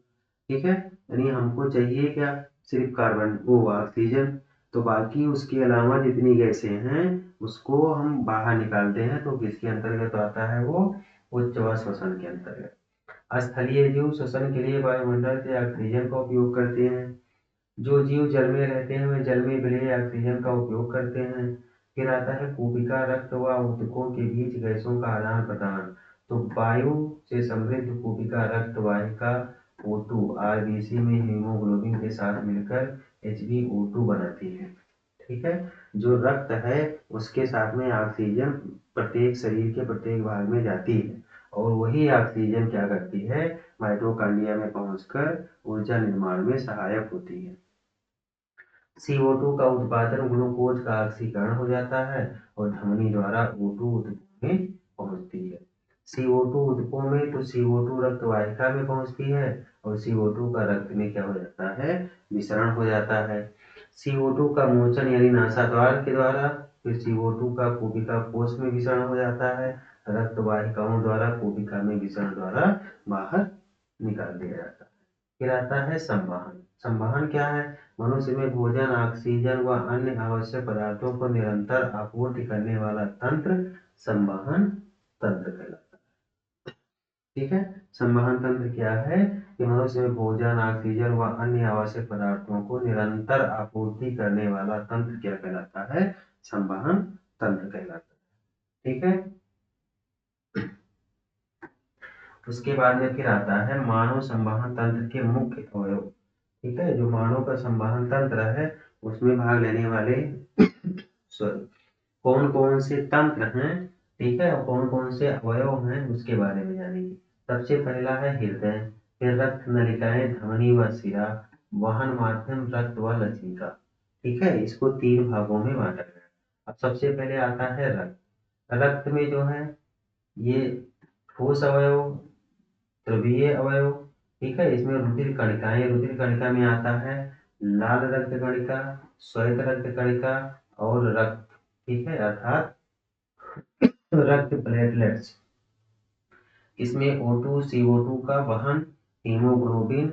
ठीक है, यानी हमको चाहिए क्या, सिर्फ कार्बन, वो ऑक्सीजन, तो बाकी उसके अलावा जितनी गैसें हैं उसको हम बाहर निकालते हैं, तो किसके अंतर्गत आता है, वो उच्च श्वसन के अंतर्गत। स्थलीय जीव श्वसन के लिए वायुमंडल से ऑक्सीजन का उपयोग करते हैं। जो जीव जल में रहते हैं वे जल में विलेय ऑक्सीजन का उपयोग करते हैं। फिर आता है कूपिका, रक्त व ऊतकों के बीच गैसों का आदान प्रदान। तो वायु से समृद्ध कूपिका रक्त वाहिका O2 आरबीसी में हीमोग्लोबिन के साथ मिलकर HbO2 बनाती है। ठीक है। जो रक्त है उसके साथ में ऑक्सीजन प्रत्येक शरीर के प्रत्येक भाग में जाती है, और वही ऑक्सीजन क्या करती है, माइटोकॉन्ड्रिया में पहुंचकर ऊर्जा निर्माण में सहायक होती है। CO2 का उत्पादन ग्लूकोज का ऑक्सीकरण हो जाता है और धमनी द्वारा O2 ऊतकों में पहुंचती है। CO2 ऊतकों में तो CO2 रक्त वाहिका में पहुंचती है और CO2 का रक्त में क्या हो जाता है, विसरण हो जाता है। CO2 का मोचन यानी नासाद्वार के द्वारा, फिर CO2 का कोशिका कोश में विसरण हो जाता है, रक्त वाहिकाओं द्वारा कोशिका में विसरण द्वारा बाहर निकाल दिया जाता है। फिर आता है संवहन। संवहन क्या है, मनुष्य में भोजन, ऑक्सीजन व अन्य आवश्यक पदार्थों को निरंतर आपूर्ति करने वाला तंत्र संवहन तंत्र कहलाता है। ठीक है। संवहन तंत्र क्या है कि मनुष्य में भोजन, ऑक्सीजन व अन्य आवश्यक पदार्थों को निरंतर आपूर्ति करने वाला तंत्र क्या कहलाता है, संवहन तंत्र कहलाता है। ठीक है। उसके बाद में फिर आता है मानव संवहन तंत्र के मुख्य अवयव। ठीक है। जो मानव का संवहन तंत्र है उसमें भाग लेने वाले सॉरी कौन कौन से तंत्र हैं, ठीक है, और कौन कौन से अवयव हैं उसके बारे में जानेंगे। सबसे पहला है हृदय, फिर रक्त नलिकाएं, धमनी व शिरा, वहन माध्यम, रक्त व लसीका। ठीक है। इसको 3 भागों में बांटा गया। अब सबसे पहले आता है रक्त। रक्त में जो है ये ठोस अवयव, ध्रुवीय अवयव, ठीक है, इसमें रुधिर कणिकाएं, रुधिर कणिका में आता है लाल रक्त कणिका, श्वेत रक्त कणिका और रक्त, ठीक है, अर्थात रक्त प्लेटलेट्स। इसमें O2 CO2 का वहन, हीमोग्लोबिन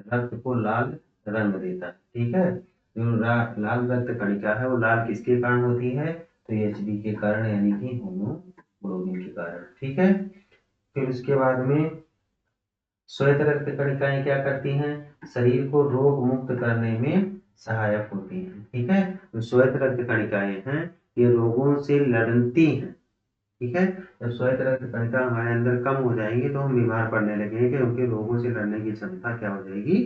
रक्त को लाल रंग देता है। ठीक है। जो लाल रक्त कणिका है वो लाल किसके कारण होती है, तो HB के कारण यानी कि हीमोग्लोबिन के कारण। ठीक है। फिर उसके बाद में श्वेत रक्त कणिकाएं क्या करती हैं, शरीर को रोग मुक्त करने में सहायक होती हैं। ठीक है। तो श्वेत रक्त कणिकाएं हैं ये रोगों से लड़ती हैं। ठीक है। जब श्वेत रक्त कणिका हमारे अंदर कम हो जाएंगे तो हम बीमार पड़ने लगेंगे, क्योंकि रोगों से लड़ने की क्षमता क्या हो जाएगी,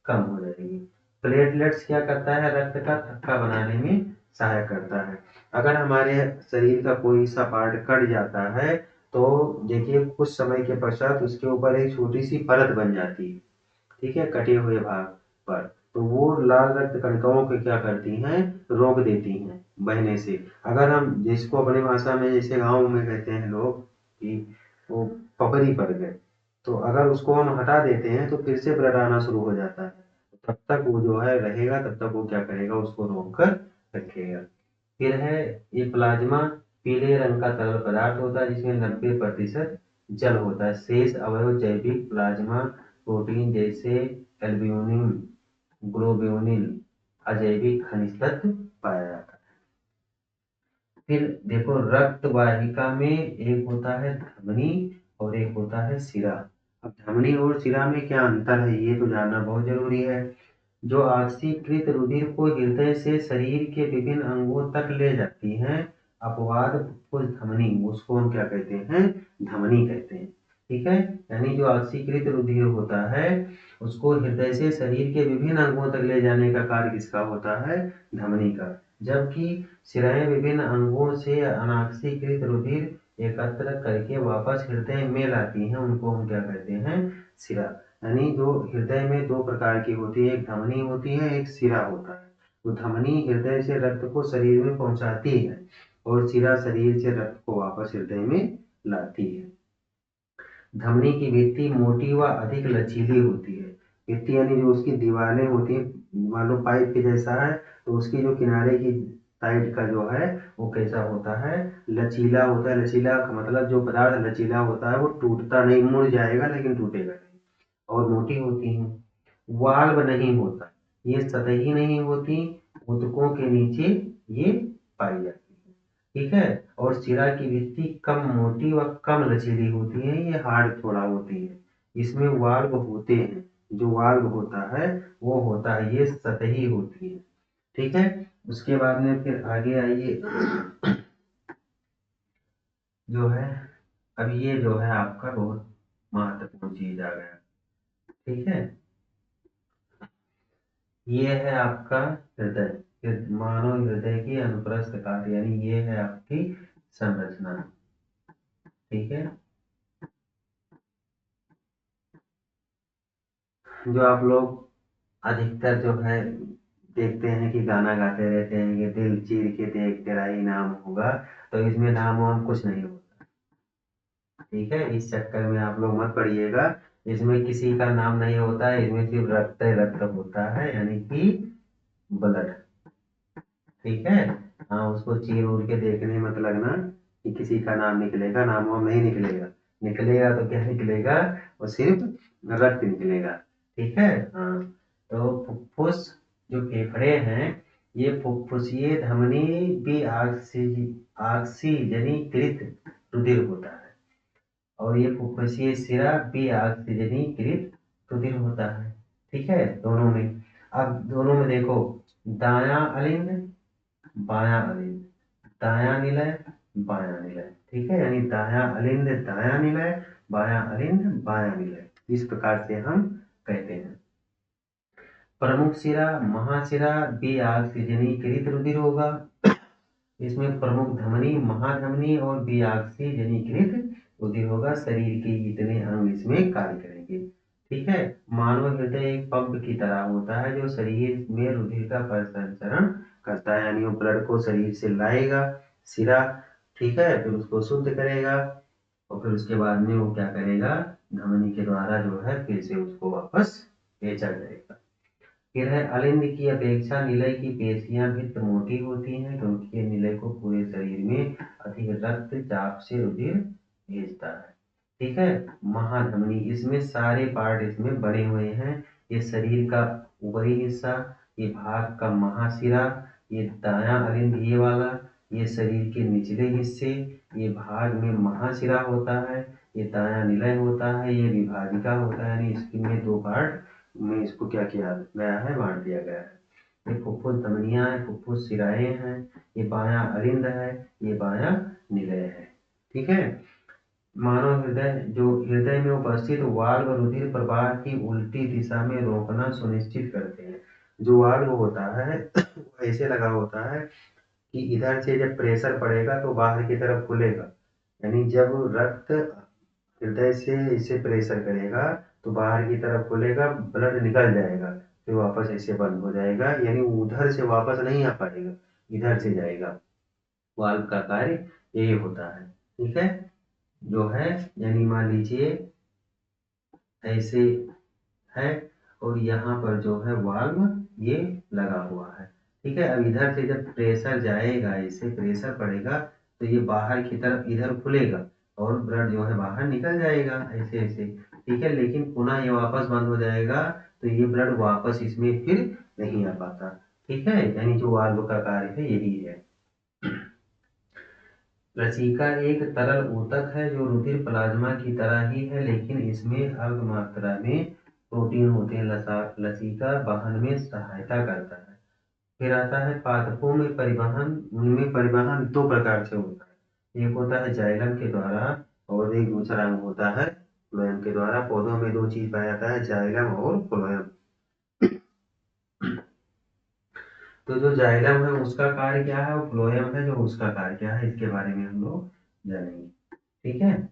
कम हो जाएगी। प्लेटलेट्स क्या करता है, रक्त का थक्का बनाने में सहायक करता है। अगर हमारे शरीर का कोई सा पार्ट कट जाता है तो देखिए कुछ समय के पश्चात उसके ऊपर एक छोटी सी परत बन जाती है, ठीक है, कटे हुए भाग पर। तो वो लाल रक्त कणिकाओं को क्या करती हैं, रोक देती हैं बहने से। अगर हम जिसको अपनी भाषा में जैसे गाँव में कहते हैं लोग कि वो पपरी पड़ गए, तो अगर उसको हम हटा देते हैं तो फिर से ब्लड आना शुरू हो जाता है। तब तक वो जो है रहेगा, तब तक वो क्या करेगा, उसको रोक कर रखेगा। फिर है ये प्लाज्मा, पीले रंग का तरल पदार्थ होता है जिसमें 90% जल होता है। शेष अवयव जैविक प्लाज्मा प्रोटीन जैसे एल्ब्यूमिन, ग्लोब्यूलिन, अजैविक खनिज तत्व पाया जाता है। फिर देखो रक्त वाहिका में एक होता है धमनी और एक होता है शिरा। अब धमनी और शिरा में क्या अंतर है ये तो जानना बहुत जरूरी है। जो ऑक्सीकृत रुधिर को हृदय से शरीर के विभिन्न अंगों तक ले जाती हैं, अपवाद कुछ धमनी, उसको हम क्या कहते हैं, धमनी कहते हैं। ठीक है। यानी जो ऑक्सीकृत रुधिर होता है उसको हृदय से शरीर के विभिन्न अंगों तक ले जाने का कार्य किसका होता है, धमनी का। जबकि शिराएं विभिन्न अंगों से अनाक्सीकृत रुधिर एकत्र करके वापस हृदय में लाती हैं, उनको हम क्या कहते हैं, शिरा। यानी जो हृदय में 2 प्रकार की होती है, एक धमनी होती है, एक शिरा होता है। तो धमनी हृदय से रक्त को शरीर में पहुंचाती है और शिरा शरीर से रक्त को वापस हृदय में लाती है। धमनी की भित्ति मोटी व अधिक लचीली होती है। भित्ति यानी जो उसकी दीवारें होती हैं, मान लो पाइप के जैसा है, तो उसकी जो किनारे की साइड का जो है वो कैसा होता है, लचीला होता है। लचीला का मतलब जो पदार्थ लचीला होता है वो टूटता नहीं, मुड़ जाएगा लेकिन टूटेगा नहीं, और मोटी होती हैं। वाल्व नहीं होता, ये सतही नहीं होती, ऊतकों के नीचे ये पाई जाती है। ठीक है। और शिरा की भित्ति कम मोटी व कम लचीली होती है, ये हार्ड थोड़ा होती है। इसमें वाल्व होते हैं, जो वाल्व होता है वो होता है, ये सतही होती है। ठीक है। उसके बाद में फिर आगे आइए जो है, अब ये जो है आपका बहुत महत्वपूर्ण चीज आ गया। ठीक है। ये है आपका हृदय। मानव हृदय की अनुप्रस्थ काट, यानी ये है आपकी संरचना। ठीक है, जो आप लोग अधिकतर जो है देखते हैं कि गाना गाते रहते हैं कि दिल चीर के देख तेरा ही नाम होगा, तो इसमें नाम वाम कुछ नहीं होता। ठीक है, इस चक्कर में आप लोग मत पड़िएगा, इसमें किसी का नाम नहीं होता है, इसमें सिर्फ रक्त रक्त होता है, यानी कि ब्लड। ठीक है, हाँ, उसको चीर उड़ के देखने मत लगना कि किसी का नाम निकलेगा, नाम वाम नहीं निकलेगा। निकलेगा तो क्या निकलेगा, वो सिर्फ रक्त निकलेगा। ठीक है, हाँ। तो फुफ्फुस जो फेफड़े हैं, ये फुफ्फुसीय धमनी भी ऑक्सीजनीकृत रुधिर होता है, और ये फुफ्फुसीय सिरा भी ऑक्सीजनीकृत रुधिर होता है। ठीक है, दोनों में। अब दोनों में देखो, दायां अलिंद बायां अलिंद, दायां निलय बायां निलय। ठीक है, यानी दायां अलिंद दायां निलय, बायां अलिंद बायां निलय, इस प्रकार से हम कहते हैं। प्रमुख सिरा महासिरा भी ऑक्सीजनीकृत रुधिर होगा, इसमें प्रमुख धमनी महाधमनी और भी ऑक्सीजनीकृत रुधिर होगा। शरीर के इतने अंग इसमें कार्य करेंगे। ठीक है, मानव हृदय एक पंप की तरह होता है जो शरीर में रुधिर का परिसंचरण करता है, यानी वो ब्लड को शरीर से लाएगा सिरा। ठीक है, फिर उसको शुद्ध करेगा, और फिर उसके बाद में वो क्या करेगा, धमनी के द्वारा जो है फिर से उसको वापस भेजा जाएगा। फिर है अलिंद की अपेक्षा निलय की पेशियां भित्त मोटी होती हैं, क्योंकि ये निलय को पूरे शरीर में अधिक रक्त चाप से रुधिर भेजता है। ठीक है, महाधमनी, इसमें सारे पार्ट इसमें बने हुए हैं। ये शरीर का ऊपरी हिस्सा, ये भाग का महाशिरा, ये दायां अलिंद ये वाला, ये शरीर के निचले हिस्से, ये भाग में महाशिरा होता है, ये दायां निलय होता है, ये विभाजिका होता है, यानी इसके में दो पार्ट में इसको क्या किया गया है, बांट दिया गया है। ये फुफ्फुस धमनियां है, फुफ्फुस शिराएं हैं, ये बायां अलिंद है, ये बायां निलय है। ठीक है, मानव हृदय, जो हृदय में उपस्थित वाल्व रुधिर प्रवाह की उल्टी दिशा में रोकना सुनिश्चित करते हैं। जो वाल्व होता है ऐसे लगा होता है कि इधर से जब प्रेशर पड़ेगा तो बाहर की तरफ खुलेगा, यानी जब रक्त हृदय से इसे प्रेशर करेगा तो बाहर की तरफ खुलेगा, ब्लड निकल जाएगा, फिर वापस ऐसे बंद हो जाएगा, यानी उधर से वापस नहीं आ पाएगा, इधर से जाएगा। वाल्व का कार्य यही होता है। ठीक है, जो है, यानी मान लीजिए ऐसे है, और यहाँ पर जो है वाल्व ये लगा हुआ है। ठीक है, अब इधर से जब प्रेशर जाएगा, इसे प्रेशर पड़ेगा तो ये बाहर की तरफ इधर खुलेगा, और ब्लड जो है बाहर निकल जाएगा ऐसे ऐसे। ठीक है, लेकिन पुनः ये वापस बंद हो जाएगा, तो ये ब्लड वापस इसमें फिर नहीं आ पाता। ठीक है, यानी जो वाल्व का कार्य है यही है। लसिका एक तरल ऊतक है जो रुधिर प्लाज्मा की तरह ही है, लेकिन इसमें अल्प मात्रा में प्रोटीन होते हैं। लसिका वहन में सहायता करता है। फिर आता है पादपों में परिवहन। उनमें परिवहन दो प्रकार से होता है, एक होता है जाइलम के द्वारा, और एक दूसरा अंग होता है फ्लोएम के द्वारा। पौधों में दो चीज पाया जाता है, जाइलम और फ्लोएम। तो जो जाइलम है उसका कार्य क्या है, और फ्लोएम है जो उसका कार्य क्या है, इसके बारे में हम लोग जानेंगे। ठीक है,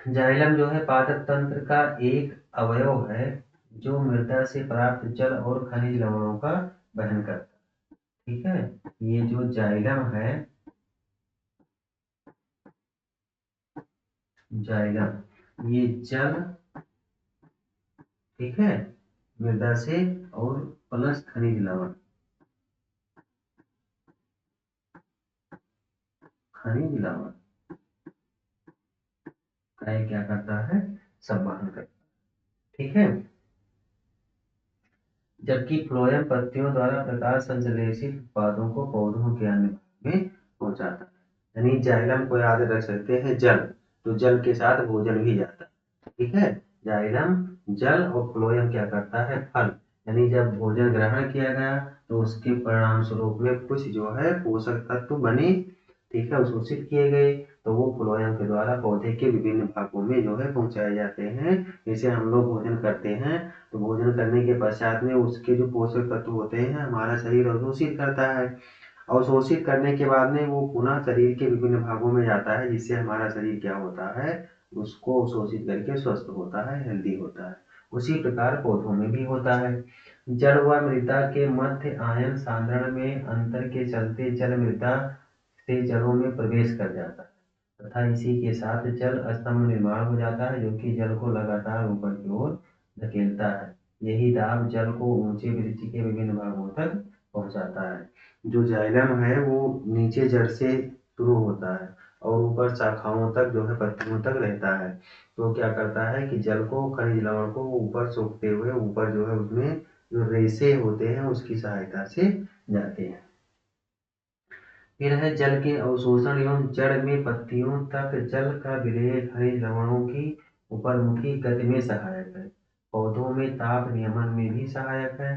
जाइलम जो है पादप तंत्र का एक अवयव है जो मृदा से प्राप्त जल और खनिज लवणों का वहन करता है। ठीक है, ये जो जाइलम है, जाइलम ये जल, ठीक है, मृदा से, और प्लस खनिज लवण, खनिज लवण का ये क्या करता है, सब वहन करता है। ठीक है, जबकि फ्लोएम पत्तियों द्वारा प्रकाश संश्लेषित उत्पादों को पौधों के अन्य भाग में पहुंचाता है। यानी जाइलम को याद रख सकते हैं जल, तो जल के साथ भोजन भी जाता है। ठीक है, जाइलम जल, और फ्लोएम क्या करता है, फल, यानी जब भोजन ग्रहण किया गया तो उसके परिणाम स्वरूप में कुछ जो है पोषक तत्व बने, ठीक है, अवशोषित किए गए तो वो फ्लोएम के द्वारा पौधे के विभिन्न भागों में जो है पहुंचाए जाते हैं। जैसे हम लोग भोजन करते हैं तो भोजन करने के पश्चात में उसके जो पोषक तत्व होते हैं हमारा शरीर अवशोषित करता है। अवशोषित करने के बाद में वो पुनः शरीर के विभिन्न भागों में जाता है, जिससे हमारा शरीर क्या होता है, उसको अवशोषित करके स्वस्थ होता है, हेल्दी होता है। उसी प्रकार पौधों में भी होता है। जल व मृदा के मध्य आयन सांद्रण में अंतर के चलते जल मृदा से जड़ों में प्रवेश कर जाता है तथा इसी के साथ जल स्तंभ निर्माण हो जाता है, जो कि जल को लगातार ऊपर की ओर धकेलता है। यही दाब जल को ऊंचे वृक्ष के विभिन्न भागों तक पहुंचाता है। जो जाइलम है वो नीचे जड़ से शुरू होता है और ऊपर शाखाओं तक जो है पत्तियों तक रहता है। तो क्या करता है कि जल को खनिज लवण को ऊपर सोखते हुए ऊपर जो है उसमें जो रेशे होते हैं उसकी सहायता से जाते हैं। फिर है जल के अवशोषण एवं जड़ में पत्तियों तक जल का विलेय खनिज लवणों की ऊपरमुखी गति में सहायक है। पौधों में ताप नियमन में भी सहायक है।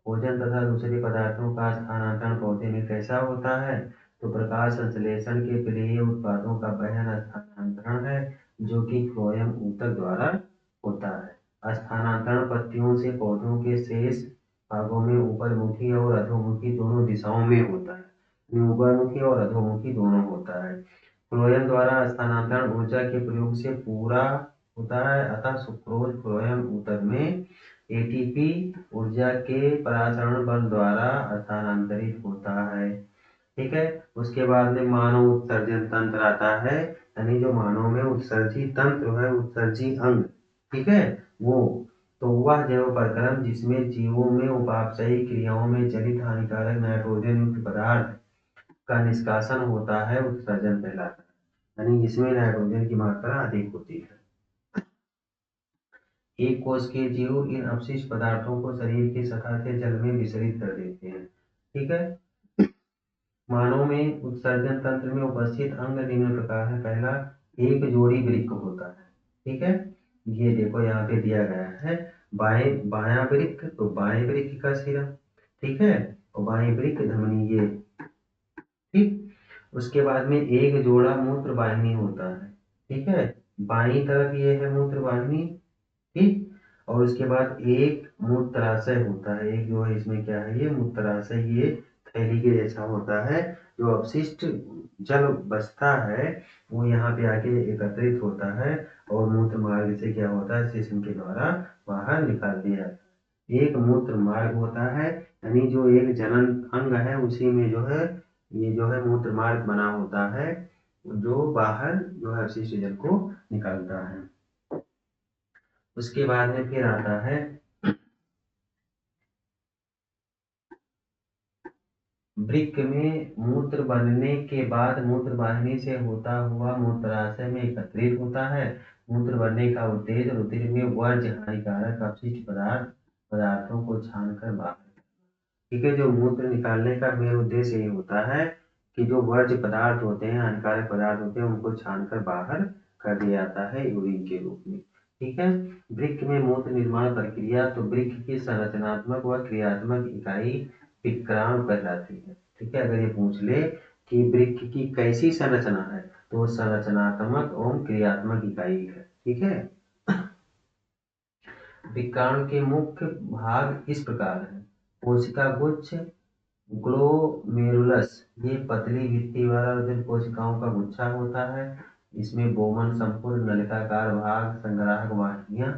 भोजन तथा दूसरे पदार्थों का स्थानांतरण पौधे में कैसा होता है, तो प्रकाश संश्लेषण के पेय उत्पादों का वहन स्थानांतरण है, जो कि फ्लोएम ऊतक द्वारा होता है। स्थानांतरण पत्तियों से पौधों के शेष भागों में ऊपरमुखी और अधोमुखी दोनों दिशाओं में होता है। ऊपरमुखी और अधोमुखी दोनों होता है। फ्लोएम द्वारा स्थानांतरण ऊर्जा के प्रयोग से पूरा होता है, अतः सुक्रोज फ्लोएम ऊतक में एटीपी ऊर्जा के परासरण बल द्वारा स्थानांतरित होता है। ठीक है, उसके बाद में मानव उत्सर्जन तंत्र आता है, यानी जो मानव में उत्सर्जी तंत्र है, उत्सर्जी अंग, ठीक है, वो तो वह जैव प्रक्रम जिसमें जीवों में उपापचयी क्रियाओं में जलित हानिकारक नाइट्रोजन युक्त पदार्थ का निष्कासन होता है, उत्सर्जन कहलाता है, यानी जिसमें नाइट्रोजन की मात्रा अधिक होती है। एक कोश के जीव इन अपशिष्ट पदार्थों को शरीर की सतह से जल में विसर्जित कर देते हैं। ठीक है, मानव में उत्सर्जन तंत्र में उपस्थित अंग निम्न प्रकार है। पहला, एक जोड़ी वृक्क होता है। ठीक है, ये देखो यहाँ पे दिया गया है, बायां वृक्क तो बाएं वृक्क का सिरा, ठीक है, और बाएं वृक्क धमनी, ये ठीक। उसके बाद में एक जोड़ा मूत्र वाहिनी होता है। ठीक है, बाईं तरफ ये है मूत्र वाहिनी, ठीक, और उसके बाद एक मूत्राशय होता है। एक जो है इसमें क्या है, ये मूत्राशय, ये थैली के जैसा होता है। जो अपशिष्ट जल बचता है वो यहाँ पे आके एकत्रित होता है और मूत्र मार्ग से क्या होता है, सेचन के द्वारा बाहर निकाल दिया जाता है। एक मूत्र मार्ग होता है, यानी जो एक जनन अंग है उसी में जो है ये जो है मूत्र मार्ग बना होता है, जो बाहर जो है अपशिष्ट जल को निकालता है। उसके बाद में फिर आता है वृक्क में मूत्र बनने के बाद मूत्र वाहिनी से होता हुआ मूत्राशय में एकत्रित होता है। मूत्र बनने का उद्देश्य रुधिर में वर्ज्य हानिकारक अपशिष्ट पदार्थों को छानकर बाहर, ठीक है, जो मूत्र निकालने का मेन उद्देश्य ये होता है कि जो वर्ज्य पदार्थ होते हैं, हानिकारक पदार्थ होते हैं, उनको छानकर बाहर कर दिया जाता है यूरिन के रूप में। ठीक है, वृक्क में मूत्र निर्माण प्रक्रिया, तो वृक्क की संरचनात्मक व क्रियात्मक इकाई विक्रांत कहलाती है। ठीक है, अगर ये पूछ ले कि वृक्क की कैसी संरचना है, तो संरचनात्मक एवं क्रियात्मक इकाई है। ठीक है, विक्रांत के मुख्य भाग इस प्रकार है। कोशिका गुच्छ, ग्लोमेरुलस, ये पतली भित्ति वाला रुधिर कोशिकाओं का गुच्छा होता है। इसमें बोमन संपूर्ण नलिकाकार भाग, संग्राहक वाहिनियां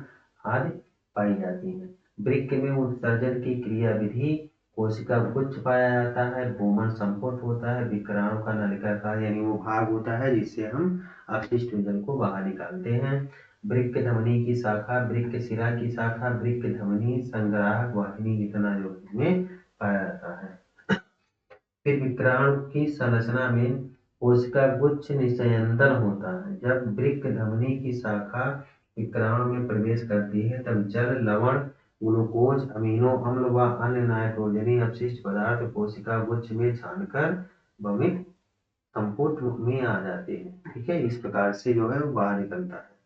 आदि पाई जाती हैं। वृक्क में उत्सर्जन की क्रिया विधि, कोशिका गुच्छ पाया जाता है, बोमन संपुट होता है, विकराणु का नलिकाकार यानी वो भाग होता है जिससे हम अपशिष्ट जल को बाहर निकालते हैं। वृक्क धमनी की शाखा, वृक्क शिरा की शाखा, वृक्क धमनी, संग्राहक वाहिनी, इतना जो इसमें पाया जाता है। फिर विक्राणु की संरचना में कोशिका गुच्छ निस्यंदन होता है। जब वृक्क धमनी की शाखा विक्राणु में प्रवेश करती है तब जल, लवण, ग्लूकोज, अमीनो अम्ल व अन्य नाइट्रोजनी अपशिष्ट पदार्थ कोशिका गुच्छ में छानकर वमित संपुट में आ जाते हैं। ठीक है, इस प्रकार से जो है वो बाहर निकलता है।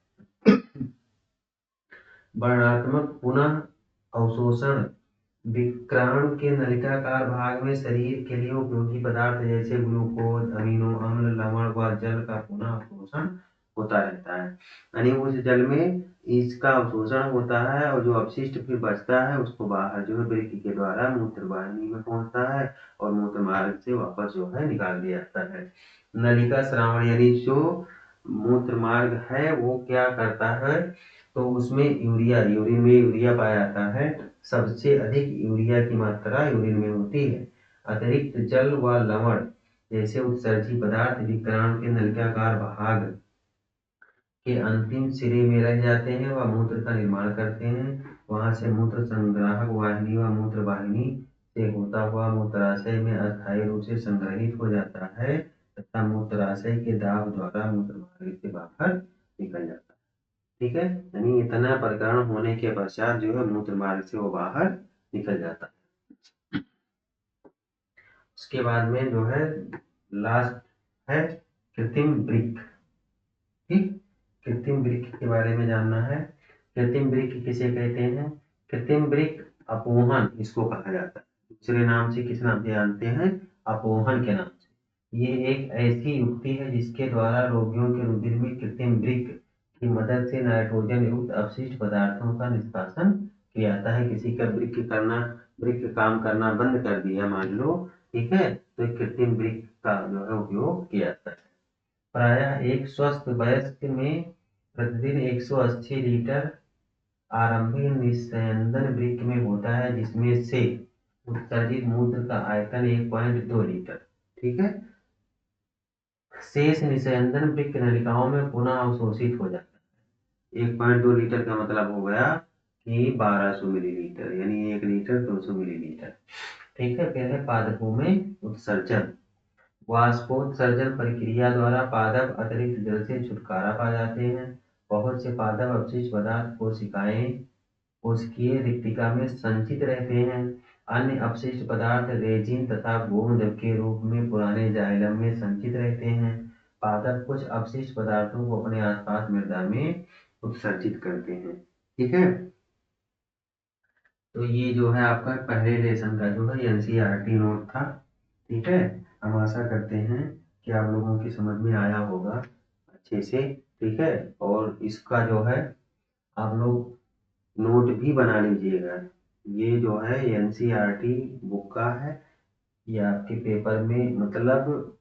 वर्णात्मक पुनः अवशोषण विक्राणु के नलिकाकार भाग में शरीर के लिए उपयोगी पदार्थ जैसे ग्लूकोज, अमीनो अम्ल, लवण व जल का पुनः अवशोषण होता रहता है। यानी उस जल में इसका अवशोषण होता है और जो अपशिष्ट फिर बचता है उसको बाहर जो है वृक्क के द्वारा मूत्र वाहिनी में पहुंचता है और मूत्र मार्ग से वापस जो है निकाल दिया जाता है। नलिका स्रावण यानी जो मूत्र मार्ग है वो क्या करता है, तो उसमें यूरिन में यूरिया पाया जाता है। सबसे अधिक यूरिया की मात्रा यूरिन में होती है। अतिरिक्त जल व लवण जैसे उत्सर्जी पदार्थ विक्राणु के नलिकाकार भाग के अंतिम सिरे में रह जाते हैं व मूत्र का निर्माण करते हैं। वहां से मूत्र संग्राहक वाहिनी व मूत्र वाहिनी से होता हुआ मूत्राशय में अस्थायी रूप से संग्रहित हो जाता है तथा मूत्राशय के दाब द्वारा मूत्र मार्ग से बाहर निकल जाता है। ठीक है, यानी इतना प्रकरण होने के पश्चात जो है मूत्र मार्ग से वो बाहर निकल जाता है। उसके बाद में जो है लास्ट है कृत्रिम वृक्क। ठीक, कृत्रिम वृक्क के बारे में जानना है। कृत्रिम वृक्क किसे कहते हैं? कृत्रिम वृक्क अपोहन इसको कहा जाता है। दूसरे नाम से किस नाम से जानते हैं? अपोहन के नाम से। ये एक ऐसी युक्ति है जिसके द्वारा रोगियों के रुधिर में कृत्रिम वृक्क की मदद से नाइट्रोजन युक्त अपशिष्ट पदार्थों का निष्कासन किया जाता है। किसी का वृक्क काम करना बंद कर दिया मान लो, ठीक है, तो कृत्रिम वृक्क का जो है उपयोग किया जाता है। प्रायः एक स्वस्थ वयस्क में प्रतिदिन 180 लीटर आरंभिक निस्यंदन वृक्क में होता है जिसमें से उत्सर्जित मूत्र का आयतन 1.2 लीटर। ठीक है, शेष निस्यंदन वृक्क नलिकाओं में पुनः अवशोषित हो जाता है। 1.2 लीटर का मतलब हो गया कि 1200 मिलीलीटर, यानी 1 लीटर 200 मिलीलीटर। ठीक है, फिर है पादपों में उत्सर्जन। वाष्पोत्सर्जन प्रक्रिया द्वारा पादप अतिरिक्त जल से छुटकारा पा जाते हैं। बहुत से पादप अपशिष्ट पदार्थ कोशिकीय रिक्तिका में संचित रहते हैं। अन्य अपशिष्ट पदार्थ रेजिन तथा गोंद के रूप में पुराने जाइलम में संचित रहते हैं। पादप कुछ अपशिष्ट पदार्थों को अपने आसपास मृदा में उत्सर्जित करते हैं। ठीक है, तो ये जो है आपका पहले लेसन का जो है एनसीईआरटी नोट था। ठीक है, हम आशा करते हैं कि आप लोगों की समझ में आया होगा अच्छे से। ठीक है, और इसका जो है आप लोग नोट भी बना लीजिएगा। ये जो है एनसीईआरटी बुक का है, ये आपके पेपर में मतलब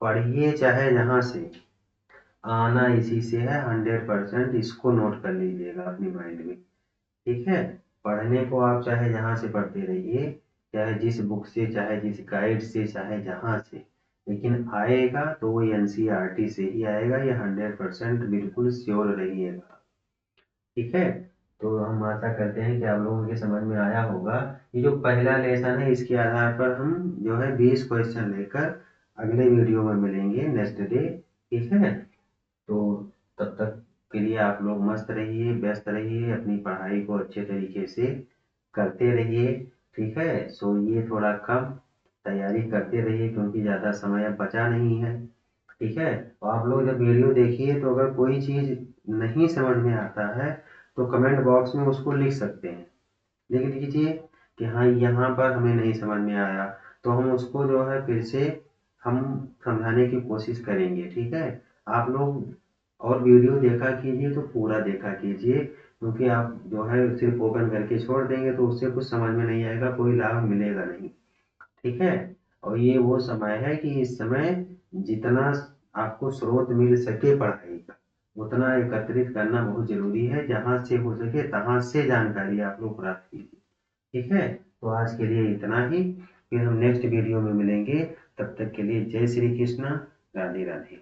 पढ़िए चाहे जहाँ से, आना इसी से है 100%। इसको नोट कर लीजिएगा अपनी माइंड में। ठीक है, पढ़ने को आप चाहे जहाँ से पढ़ते रहिए, चाहे जिस बुक से, चाहे जिस गाइड से, चाहे जहाँ से, लेकिन आएगा तो वो एनसीईआरटी से ही आएगा। ये 100% बिल्कुल श्योर रहिएगा। ठीक है, तो हम आशा करते हैं कि आप लोगों के समझ में आया होगा। ये जो पहला लेसन है इसके आधार पर हम जो है 20 क्वेश्चन लेकर अगले वीडियो में मिलेंगे नेक्स्ट डे। ठीक है, तो तब तक के लिए आप लोग मस्त रहिए, व्यस्त रहिए, अपनी पढ़ाई को अच्छे तरीके से करते रहिए। ठीक है, सोइए थोड़ा कम, तैयारी करते रहिए क्योंकि ज़्यादा समय अब बचा नहीं है। ठीक है, तो आप लोग जब वीडियो देखिए तो अगर कोई चीज़ नहीं समझ में आता है तो कमेंट बॉक्स में उसको लिख सकते हैं। लिख दीजिए कि हाँ यहाँ पर हमें नहीं समझ में आया, तो हम उसको जो है फिर से हम समझाने की कोशिश करेंगे। ठीक है, आप लोग और वीडियो देखा कीजिए तो पूरा देखा कीजिए, क्योंकि आप जो है सिर्फ ओपन करके छोड़ देंगे तो उससे कुछ समझ में नहीं आएगा, कोई लाभ मिलेगा नहीं। ठीक है, और ये वो समय है कि इस समय जितना आपको स्रोत मिल सके पढ़ाई का उतना एकत्रित करना बहुत जरूरी है। जहाँ से हो सके तहाँ से जानकारी आप लोग प्राप्त कीजिए। ठीक है, तो आज के लिए इतना ही, फिर हम नेक्स्ट वीडियो में मिलेंगे। तब तक के लिए जय श्री कृष्णा, राधे राधे।